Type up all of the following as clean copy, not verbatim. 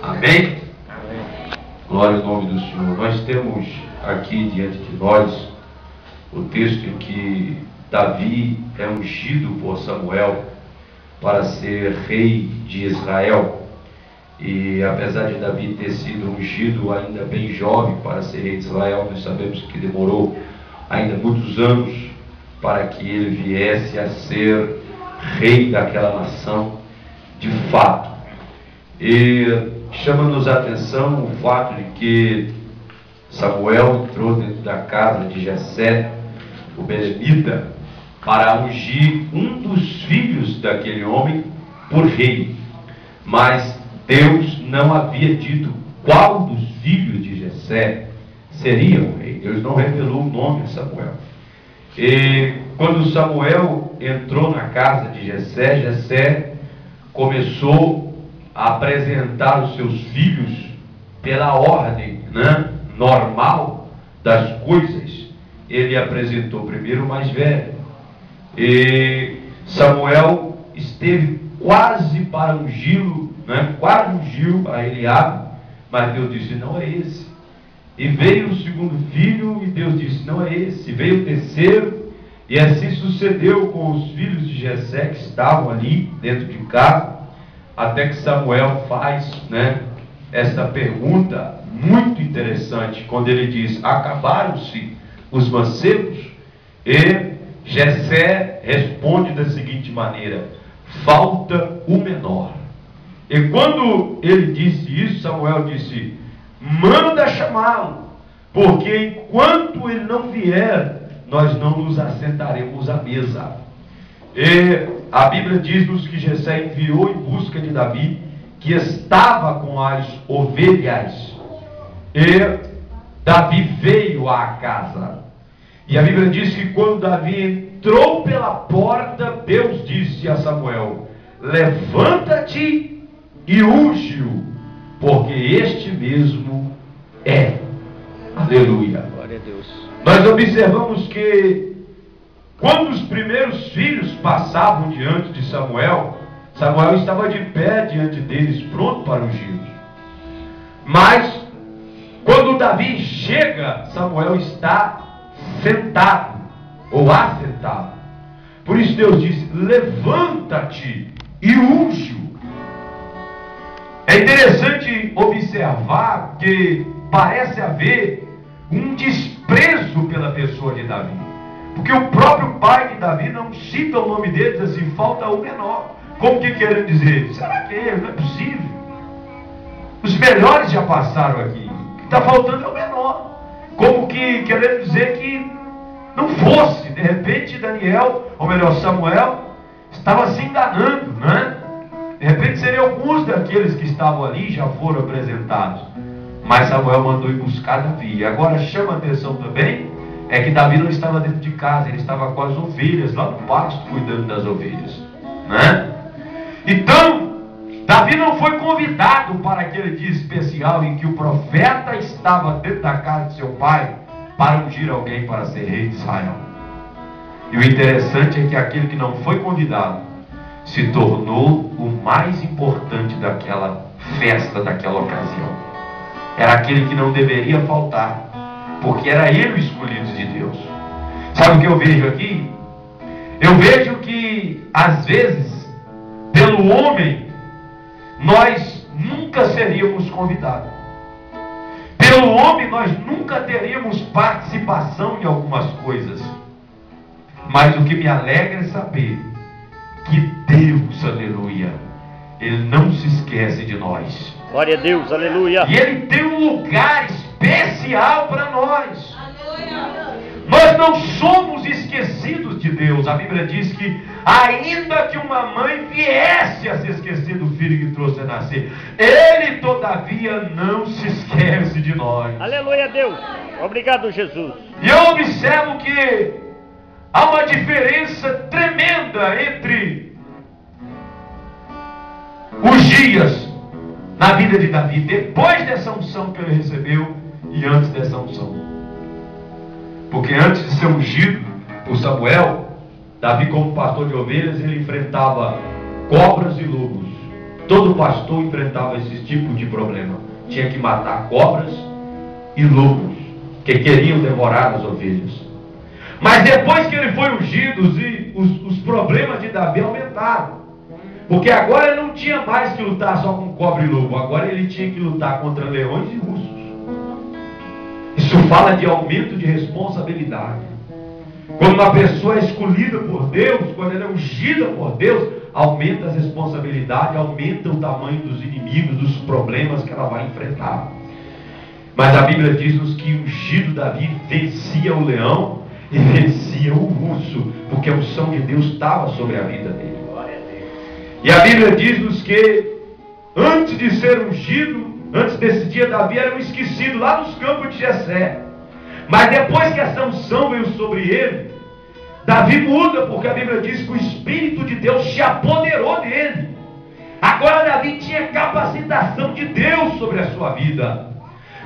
Amém? Glória ao nome do Senhor. Nós temos aqui diante de nós o texto em que Davi é ungido por Samuel para ser rei de Israel. E apesar de Davi ter sido ungido ainda bem jovem para ser rei de Israel, nós sabemos que demorou ainda muitos anos para que ele viesse a ser rei daquela nação de fato. E chama-nos a atenção o fato de que Samuel entrou dentro da casa de Jessé, o belemita, para ungir um dos filhos daquele homem por rei. Mas Deus não havia dito qual dos filhos de Jessé seria o rei. Deus não revelou o nome a Samuel. E quando Samuel entrou na casa de Jessé, Jessé começou a apresentar os seus filhos pela ordem, normal das coisas. Ele apresentou primeiro o mais velho. E Samuel esteve quase para ungí-lo, quase ungiu a Eliabe, mas Deus disse: não é esse. E veio o segundo filho, e Deus disse: não é esse. E veio o terceiro, e assim sucedeu com os filhos de Jessé que estavam ali dentro de casa, até que Samuel faz essa pergunta muito interessante, quando ele diz: acabaram-se os mancebos? E Jessé responde da seguinte maneira: falta o menor. E quando ele disse isso, Samuel disse: manda chamá-lo, porque enquanto ele não vier, nós não nos assentaremos à mesa. E a Bíblia diz-nos que Jessé enviou em busca de Davi, que estava com as ovelhas. E Davi veio à casa. E a Bíblia diz que quando Davi entrou pela porta, Deus disse a Samuel: levanta-te e unge-o, porque este mesmo é. Aleluia. Glória a Deus. Nós observamos que quando os primeiros filhos passavam diante de Samuel, Samuel estava de pé diante deles, pronto para ungí-los. Mas quando Davi chega, Samuel está sentado ou assentado. Por isso Deus disse: levanta-te e unge-o. É interessante observar que parece haver um desprezo pela pessoa de Davi, porque o próprio pai de Davi não cita o nome dele, diz assim: falta o menor. Como que querendo dizer? Será que ele? Não é possível. Os melhores já passaram aqui. O que está faltando é o menor. Como que querendo dizer que não fosse. De repente Daniel, ou melhor Samuel, estava se enganando, De repente seriam alguns daqueles que estavam ali já foram apresentados. Mas Samuel mandou ir buscar Davi. E agora chama a atenção também, é que Davi não estava dentro de casa, ele estava com as ovelhas, lá no pasto, cuidando das ovelhas. Então, Davi não foi convidado para aquele dia especial em que o profeta estava dentro da casa de seu pai para ungir alguém para ser rei de Israel. E o interessante é que aquele que não foi convidado se tornou o mais importante daquela festa, daquela ocasião. Era aquele que não deveria faltar, porque era ele o escolhido de Deus. Sabe o que eu vejo aqui? Eu vejo que às vezes, pelo homem, nós nunca seríamos convidados. Pelo homem, nós nunca teríamos participação em algumas coisas. Mas o que me alegra é saber que Deus, aleluia, Ele não se esquece de nós. Glória a Deus, aleluia. E Ele tem um lugar especial para nós. Nós não somos esquecidos de Deus. A Bíblia diz que ainda que uma mãe viesse a se esquecer do filho que trouxe a nascer, Ele todavia não se esquece de nós. Aleluia, Deus. Obrigado, Jesus. E eu observo que há uma diferença tremenda entre os dias na vida de Davi, depois dessa unção que ele recebeu e antes dessa unção. Porque antes de ser ungido por Samuel, Davi, como pastor de ovelhas, ele enfrentava cobras e lobos. Todo pastor enfrentava esse tipo de problema. Tinha que matar cobras e lobos que queriam devorar as ovelhas. Mas depois que ele foi ungido, os problemas de Davi aumentaram. Porque agora ele não tinha mais que lutar só com cobra e lobo. Agora ele tinha que lutar contra leões e ursos. Isso fala de aumento de responsabilidade. Quando uma pessoa é escolhida por Deus, quando ela é ungida por Deus, aumenta as responsabilidades, aumenta o tamanho dos inimigos, dos problemas que ela vai enfrentar. Mas a Bíblia diz-nos que o ungido Davi vencia o leão e vencia o urso, porque a unção de Deus estava sobre a vida dele. E a Bíblia diz-nos que antes de ser ungido, antes desse dia, Davi era um esquecido lá nos campos de Jessé. Mas depois que essa unção veio sobre ele, Davi muda, porque a Bíblia diz que o Espírito de Deus se apoderou dele. Agora Davi tinha capacitação de Deus sobre a sua vida.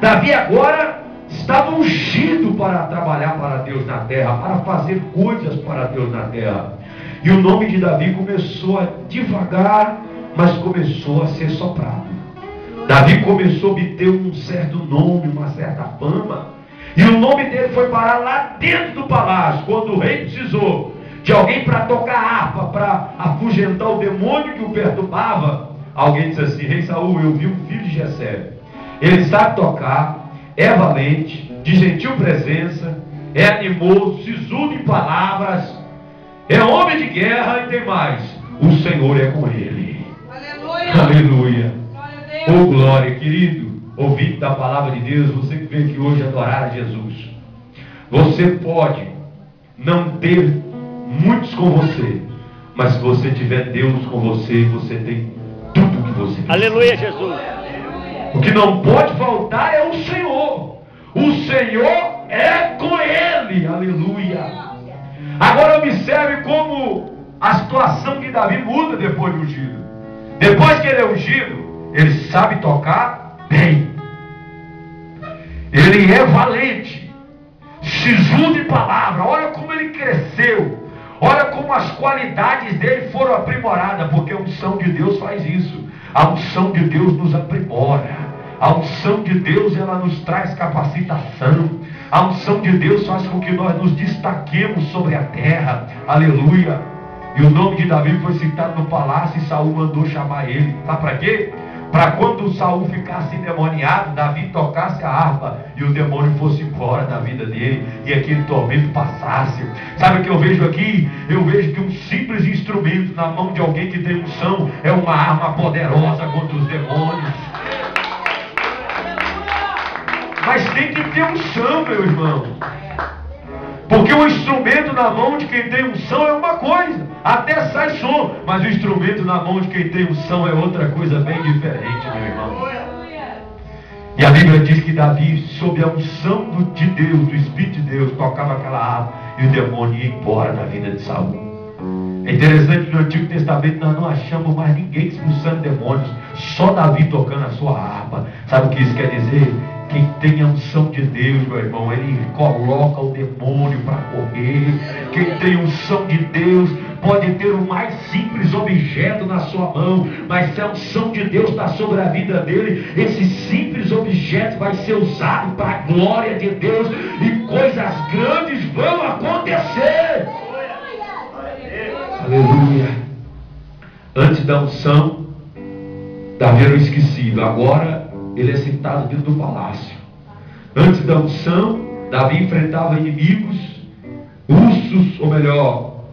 Davi agora estava ungido para trabalhar para Deus na terra, para fazer coisas para Deus na terra. E o nome de Davi começou a devagar, mas começou a ser soprado. Davi começou a obter um certo nome, uma certa fama. E o nome dele foi parar lá dentro do palácio, quando o rei precisou de alguém para tocar harpa, para afugentar o demônio que o perturbava. Alguém disse assim: Rei Saul, eu vi um filho de Jessé. Ele sabe tocar, é valente, de gentil presença, é animoso, sisudo em palavras, é homem de guerra e tem mais. O Senhor é com ele. Aleluia! Aleluia! Oh glória, querido, ouvinte da palavra de Deus, você que veio aqui hoje adorar a Jesus. Você pode não ter muitos com você, mas se você tiver Deus com você, você tem tudo que você precisa. Aleluia, Jesus! O que não pode faltar é o Senhor. O Senhor é com ele. Aleluia. Agora observe como a situação de Davi muda depois de ungido. Depois que ele é ungido, ele sabe tocar bem. Ele é valente, sisudo em palavra. Olha como ele cresceu. Olha como as qualidades dele foram aprimoradas, porque a unção de Deus faz isso. A unção de Deus nos aprimora. A unção de Deus, ela nos traz capacitação. A unção de Deus faz com que nós nos destaquemos sobre a terra. Aleluia. E o nome de Davi foi citado no palácio e Saul mandou chamar ele. Sabe para quê? Para quando Saul ficasse endemoniado, Davi tocasse a harpa e o demônio fosse embora da vida dele e aquele tormento passasse. Sabe o que eu vejo aqui? Eu vejo que um simples instrumento na mão de alguém que tem unção é uma arma poderosa contra os demônios. Mas tem que ter unção, meu irmão. Porque o instrumento na mão de quem tem unção é uma coisa, até sai som, mas o instrumento na mão de quem tem unção é outra coisa bem diferente, meu irmão. E a Bíblia diz que Davi, sob a unção de Deus, do Espírito de Deus, tocava aquela harpa e o demônio ia embora da vida de Saul. É interessante que no Antigo Testamento nós não achamos mais ninguém expulsando demônios, só Davi tocando a sua harpa. Sabe o que isso quer dizer? Quem tem a unção de Deus, meu irmão, ele coloca o demônio para correr. Quem tem a unção de Deus pode ter o mais simples objeto na sua mão, mas se a unção de Deus está sobre a vida dele, esse simples objeto vai ser usado para a glória de Deus e coisas grandes vão acontecer. Aleluia. Antes da unção, Davi era esquecido. Agora ele é citado dentro do palácio. Antes da unção, Davi enfrentava inimigos, ursos, ou melhor,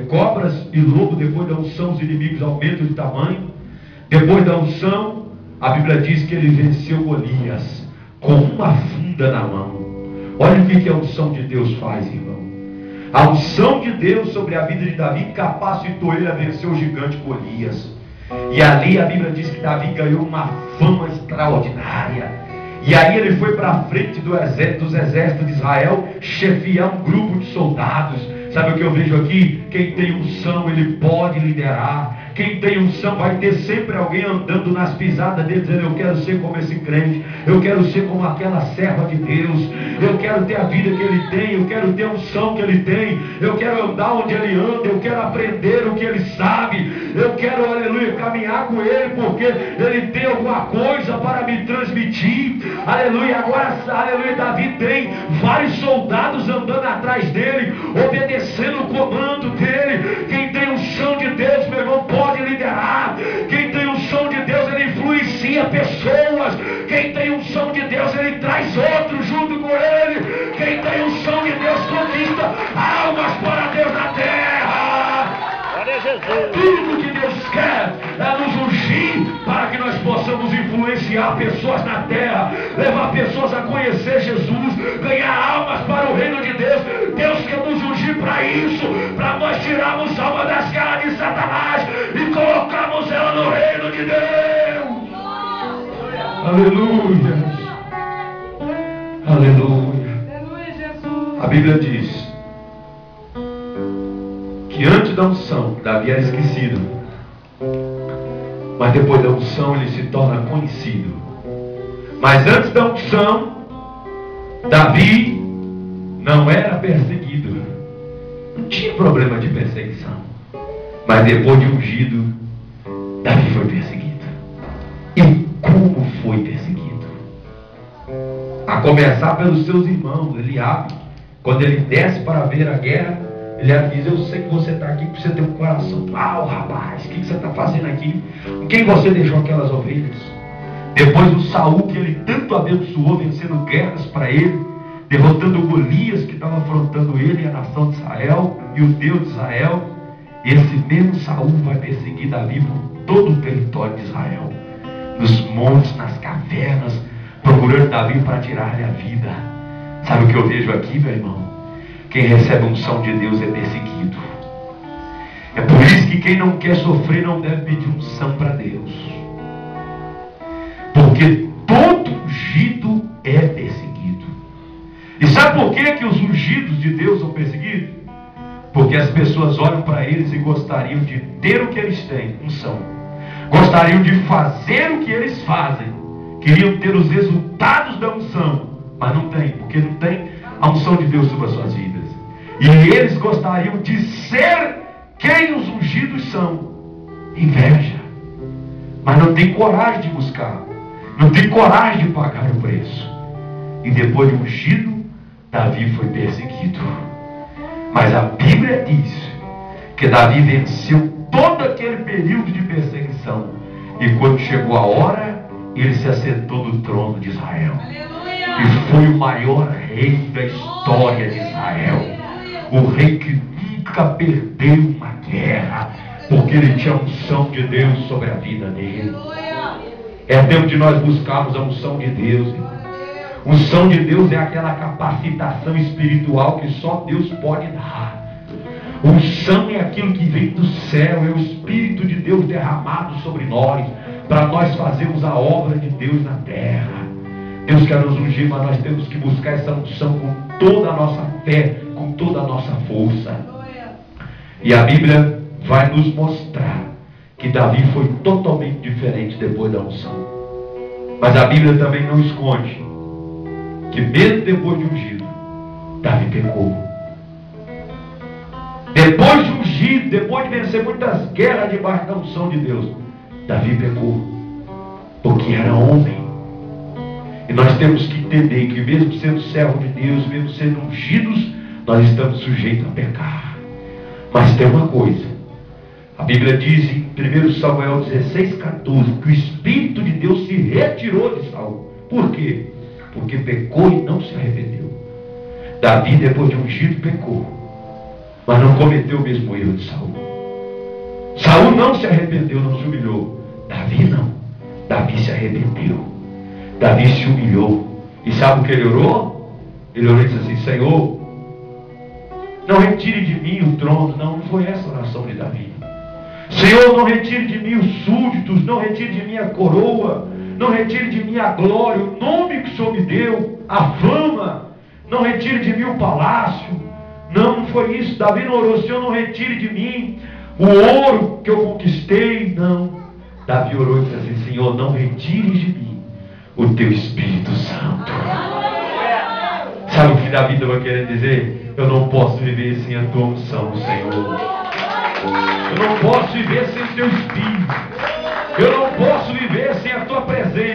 cobras e lobo. Depois da unção, os inimigos aumentam de tamanho. Depois da unção, a Bíblia diz que ele venceu Golias com uma funda na mão. Olha o que a unção de Deus faz, irmão. A unção de Deus sobre a vida de Davi capacitou ele a vencer o gigante Golias. E ali a Bíblia diz que Davi ganhou uma fama extraordinária. E aí ele foi para a frente dos exércitos de Israel, chefiar um grupo de soldados, Sabe o que eu vejo aqui? Quem tem unção, ele pode liderar. Quem tem unção vai ter sempre alguém andando nas pisadas dele, dizendo: eu quero ser como esse crente, eu quero ser como aquela serva de Deus, eu quero ter a vida que ele tem, eu quero ter a unção que ele tem, eu quero andar onde ele anda, eu quero aprender o que ele sabe, eu quero, aleluia, caminhar com ele, porque ele tem alguma coisa para me transmitir. Aleluia. Agora, aleluia, Davi tem vários soldados andando atrás dele, obedecendo o comando dele. Quem tem unção de Deus, meu irmão, pode liderar. Quem tem unção de Deus, ele influencia pessoas. Quem tem unção de Deus, ele traz outros junto com ele. Quem tem unção de Deus, conquista almas para Deus na terra. Glória a Jesus. Tudo que Deus quer é nos ungir para que nós possamos influenciar pessoas na terra, levar pessoas a conhecer Jesus, ganhar almas para o reino de Deus. Deus quer nos ungir para isso, para nós tirarmos a alma das garras de Satanás e colocarmos ela no reino de Deus. Aleluia. Aleluia. A Bíblia diz que antes da unção, Davi era esquecido, mas depois da unção ele se torna conhecido. Mas antes da unção, Davi não era perseguido, não tinha problema de perseguição. Mas depois de ungido, Davi foi perseguido. E como foi perseguido? A começar pelos seus irmãos. Eliabe, quando ele desce para ver a guerra, ele diz: eu sei que você está aqui porque você tem um coração mau, rapaz. O que você está fazendo aqui? Com quem você deixou aquelas ovelhas? Depois o Saul, que ele tanto abençoou, vencendo guerras para ele, derrotando Golias, que estava afrontando ele e a nação de Israel e o Deus de Israel. Esse mesmo Saul vai perseguir Davi por todo o território de Israel, nos montes, nas cavernas, procurando Davi para tirar-lhe a vida. Sabe o que eu vejo aqui, meu irmão? Quem recebe a unção de Deus é perseguido. É por isso que quem não quer sofrer não deve pedir unção para Deus. Porque todo ungido é perseguido. E sabe por que os ungidos de Deus são perseguidos? Porque as pessoas olham para eles e gostariam de ter o que eles têm, unção. Gostariam de fazer o que eles fazem. Queriam ter os resultados da unção, mas não tem, porque não tem a unção de Deus sobre as suas vidas. E eles gostariam de ser quem os ungidos são. Inveja. Mas não tem coragem de buscar, não tem coragem de pagar o preço. E depois de ungido, Davi foi perseguido. Mas a Bíblia diz que Davi venceu todo aquele período de perseguição. E quando chegou a hora, ele se assentou no trono de Israel. E foi o maior rei da história de Israel. O rei que nunca perdeu uma guerra, porque ele tinha a unção de Deus sobre a vida dele. É tempo de nós buscarmos a unção de Deus. Unção de Deus é aquela capacitação espiritual que só Deus pode dar. Unção é aquilo que vem do céu, é o Espírito de Deus derramado sobre nós, para nós fazermos a obra de Deus na terra. Deus quer nos ungir, mas nós temos que buscar essa unção com toda a nossa fé, com toda a nossa força. E a Bíblia vai nos mostrar que Davi foi totalmente diferente depois da unção. Mas a Bíblia também não esconde que mesmo depois de ungido, Davi pecou. Depois de ungido, depois de vencer muitas guerras debaixo da unção de Deus, Davi pecou, porque era homem. E nós temos que entender que mesmo sendo servo de Deus, mesmo sendo ungidos, nós estamos sujeitos a pecar. Mas tem uma coisa, a Bíblia diz em 1 Samuel 16:14, que o Espírito de Deus se retirou de Saul. Por quê? Porque pecou e não se arrependeu. Davi, depois de ungido, pecou, mas não cometeu o mesmo erro de Saul. Saul não se arrependeu, não se humilhou. Davi não. Davi se arrependeu. Davi se humilhou. E sabe o que ele orou? Ele orou e disse assim: Senhor, não retire de mim o trono. Não foi essa a oração de Davi. Senhor, não retire de mim os súditos, não retire de mim a coroa, não retire de mim a glória, o nome que o Senhor me deu, a fama, não retire de mim o palácio. Não foi isso. Davi não orou: Senhor, não retire de mim o ouro que eu conquistei. Não. Davi orou e disse assim: Senhor, não retires de mim o teu Espírito Santo. Sabe o que Davi estava querendo dizer? Eu não posso viver sem a tua unção, Senhor. Eu não posso viver sem o teu Espírito. Eu não posso viver sem a tua presença.